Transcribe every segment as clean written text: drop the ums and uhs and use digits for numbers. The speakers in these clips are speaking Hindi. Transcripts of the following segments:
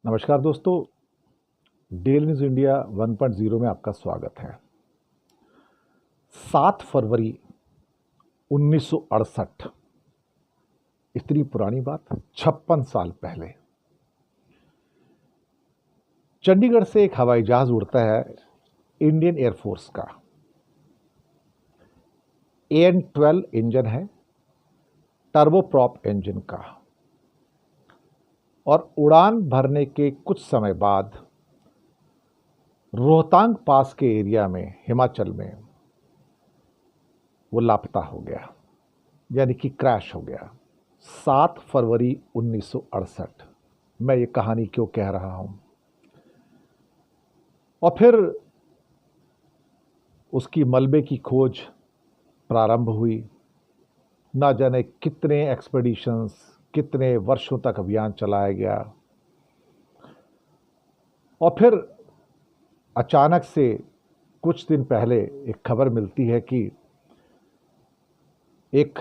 नमस्कार दोस्तों, डेली न्यूज़ इंडिया 1.0 में आपका स्वागत है। 7 फरवरी 1968, इतनी पुरानी बात, 56 साल पहले चंडीगढ़ से एक हवाई जहाज उड़ता है इंडियन एयरफोर्स का। AN-12 इंजन है, टर्बोप्रॉप इंजन का। और उड़ान भरने के कुछ समय बाद रोहतांग पास के एरिया में हिमाचल में वो लापता हो गया, यानी कि क्रैश हो गया। 7 फरवरी 1968। मैं ये कहानी क्यों कह रहा हूं? और फिर उसकी मलबे की खोज प्रारंभ हुई। ना जाने कितने एक्सपेडिशंस, कितने वर्षों तक अभियान चलाया गया। और फिर अचानक से कुछ दिन पहले एक खबर मिलती है कि एक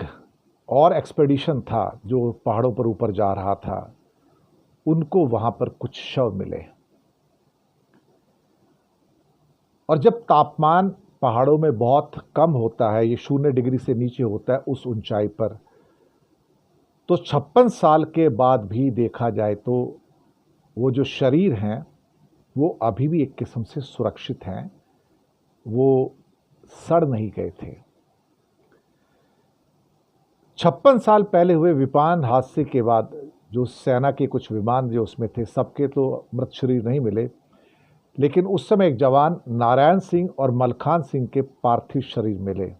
और एक्सपेडिशन था जो पहाड़ों पर ऊपर जा रहा था, उनको वहां पर कुछ शव मिले। और जब तापमान पहाड़ों में बहुत कम होता है, ये 0 डिग्री से नीचे होता है उस ऊंचाई पर, तो 56 साल के बाद भी देखा जाए तो वो जो शरीर हैं वो अभी भी एक किस्म से सुरक्षित हैं, वो सड़ नहीं गए थे। 56 साल पहले हुए विमान हादसे के बाद जो सेना के कुछ विमान जो उसमें थे, सबके तो मृत शरीर नहीं मिले, लेकिन उस समय एक जवान नारायण सिंह और मलखान सिंह के पार्थिव शरीर मिले।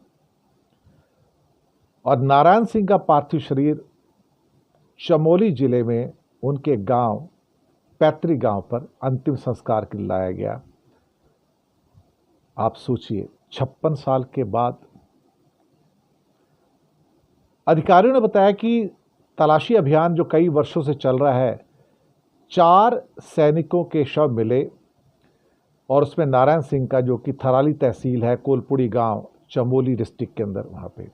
और नारायण सिंह का पार्थिव शरीर चमोली जिले में उनके गांव, पैतृक गांव पर अंतिम संस्कार के लिए लाया गया। आप सोचिए, 56 साल के बाद। अधिकारियों ने बताया कि तलाशी अभियान जो कई वर्षों से चल रहा है, 4 सैनिकों के शव मिले, और उसमें नारायण सिंह का, जो कि थराली तहसील है, कोलपुड़ी गांव, चमोली डिस्ट्रिक्ट के अंदर, वहां पे।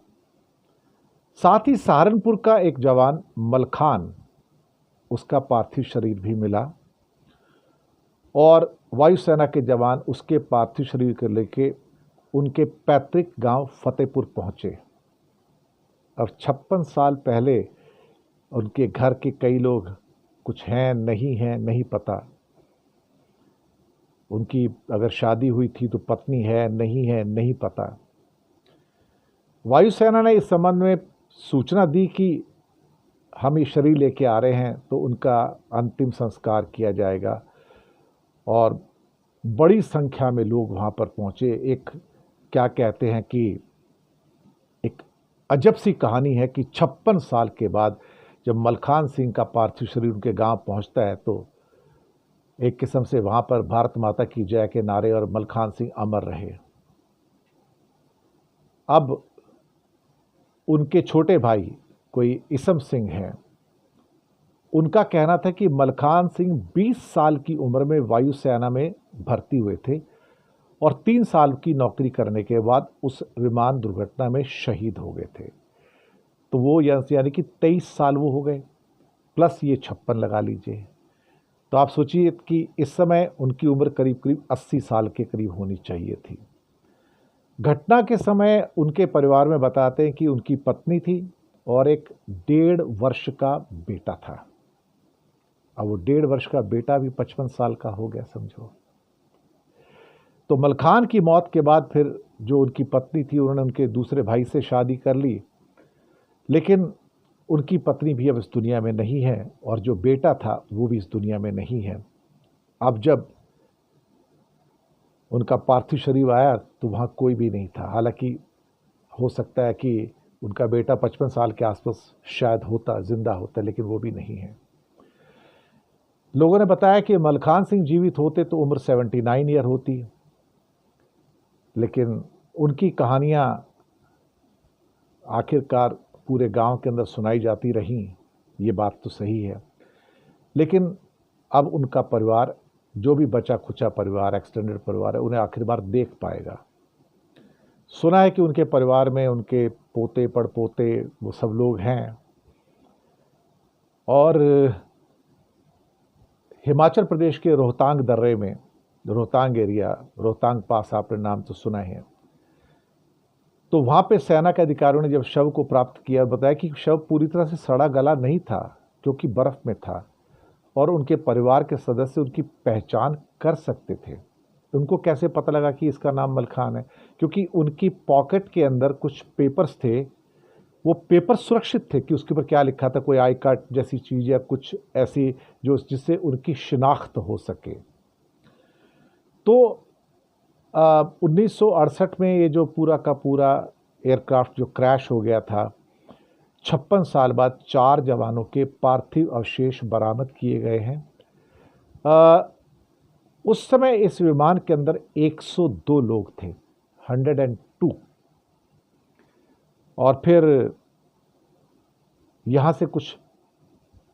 साथ ही सहारनपुर का एक जवान मलखान, उसका पार्थिव शरीर भी मिला। और वायुसेना के जवान उसके पार्थिव शरीर को लेके उनके पैतृक गांव फतेहपुर पहुंचे। अब 56 साल पहले उनके घर के कई लोग कुछ हैं नहीं पता। उनकी अगर शादी हुई थी तो पत्नी है नहीं पता। वायुसेना ने इस संबंध में सूचना दी कि हम ये शरीर लेके आ रहे हैं, तो उनका अंतिम संस्कार किया जाएगा। और बड़ी संख्या में लोग वहाँ पर पहुँचे। एक, क्या कहते हैं कि एक अजब सी कहानी है कि 56 साल के बाद जब मलखान सिंह का पार्थिव शरीर उनके गांव पहुँचता है, तो एक किस्म से वहाँ पर भारत माता की जय के नारे और मलखान सिंह अमर रहे। अब उनके छोटे भाई कोई इसम सिंह हैं, उनका कहना था कि मलखान सिंह 20 साल की उम्र में वायुसेना में भर्ती हुए थे और 3 साल की नौकरी करने के बाद उस विमान दुर्घटना में शहीद हो गए थे। तो वो यानी कि 23 साल वो हो गए, प्लस ये 56 लगा लीजिए। तो आप सोचिए कि इस समय उनकी उम्र करीब करीब 80 साल के करीब होनी चाहिए थी। घटना के समय उनके परिवार में बताते हैं कि उनकी पत्नी थी और एक 1.5 वर्ष का बेटा था। अब वो 1.5 वर्ष का बेटा भी 55 साल का हो गया, समझो। तो मलखान की मौत के बाद फिर जो उनकी पत्नी थी, उन्होंने उनके दूसरे भाई से शादी कर ली, लेकिन उनकी पत्नी भी अब इस दुनिया में नहीं है और जो बेटा था वो भी इस दुनिया में नहीं है। अब जब उनका पार्थिव शरीर आया तो वहाँ कोई भी नहीं था। हालांकि हो सकता है कि उनका बेटा 55 साल के आसपास शायद होता, जिंदा होता, लेकिन वो भी नहीं है। लोगों ने बताया कि मलखान सिंह जीवित होते तो उम्र 79 ईयर होती, लेकिन उनकी कहानियाँ आखिरकार पूरे गांव के अंदर सुनाई जाती रहीं, ये बात तो सही है। लेकिन अब उनका परिवार, जो भी बचा खुचा परिवार, एक्सटेंडेड परिवार है, उन्हें आखिर बार देख पाएगा। सुना है कि उनके परिवार में उनके पोते पड़पोते वो सब लोग हैं। और हिमाचल प्रदेश के रोहतांग दर्रे में, रोहतांग एरिया, रोहतांग पास आपने नाम तो सुना है, तो वहाँ पे सेना के अधिकारियों ने जब शव को प्राप्त किया, बताया कि शव पूरी तरह से सड़ा गला नहीं था क्योंकि बर्फ़ में था और उनके परिवार के सदस्य उनकी पहचान कर सकते थे। उनको कैसे पता लगा कि इसका नाम मलखान है? क्योंकि उनकी पॉकेट के अंदर कुछ पेपर्स थे, वो पेपर सुरक्षित थे कि उसके ऊपर क्या लिखा था, कोई आई कार्ड जैसी चीज़ या कुछ ऐसी जो जिससे उनकी शिनाख्त हो सके। तो 1968 में ये जो पूरा का पूरा एयरक्राफ्ट जो क्रैश हो गया था, 56 साल बाद 4 जवानों के पार्थिव अवशेष बरामद किए गए हैं। उस समय इस विमान के अंदर 102 लोग थे, 102। और फिर यहाँ से कुछ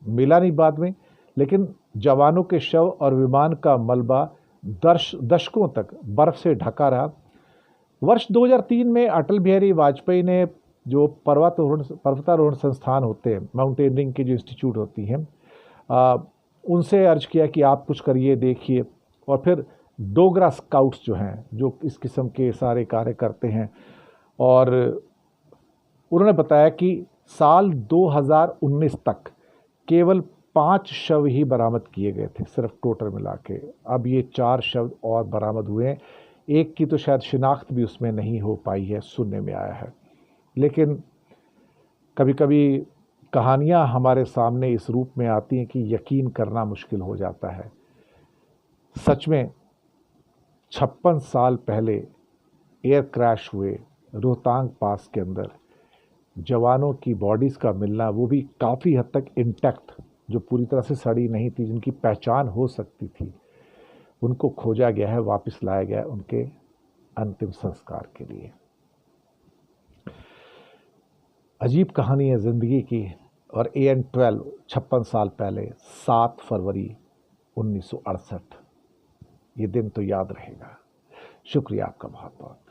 मिला नहीं बाद में, लेकिन जवानों के शव और विमान का मलबा दशकों तक बर्फ से ढका रहा। वर्ष 2003 में अटल बिहारी वाजपेयी ने जो पर्वतारोहण संस्थान होते हैं, माउंटेनियरिंग की जो इंस्टीट्यूट होती हैं, उनसे अर्ज किया कि आप कुछ करिए, देखिए। और फिर डोगरा स्काउट्स जो हैं, जो इस किस्म के सारे कार्य करते हैं, और उन्होंने बताया कि साल 2019 तक केवल 5 शव ही बरामद किए गए थे, सिर्फ टोटल मिला के। अब ये 4 शव और बरामद हुए हैं। एक की तो शायद शिनाख्त भी उसमें नहीं हो पाई है, सुनने में आया है। लेकिन कभी कभी कहानियाँ हमारे सामने इस रूप में आती हैं कि यकीन करना मुश्किल हो जाता है। सच में 56 साल पहले एयर क्रैश हुए रोहतांग पास के अंदर जवानों की बॉडीज़ का मिलना, वो भी काफ़ी हद तक इंटैक्ट, जो पूरी तरह से सड़ी नहीं थी, जिनकी पहचान हो सकती थी, उनको खोजा गया है, वापस लाया गया है उनके अंतिम संस्कार के लिए। अजीब कहानी है ज़िंदगी की। और AN-12 56 साल पहले 7 फरवरी 1968, ये दिन तो याद रहेगा। शुक्रिया आपका बहुत बहुत।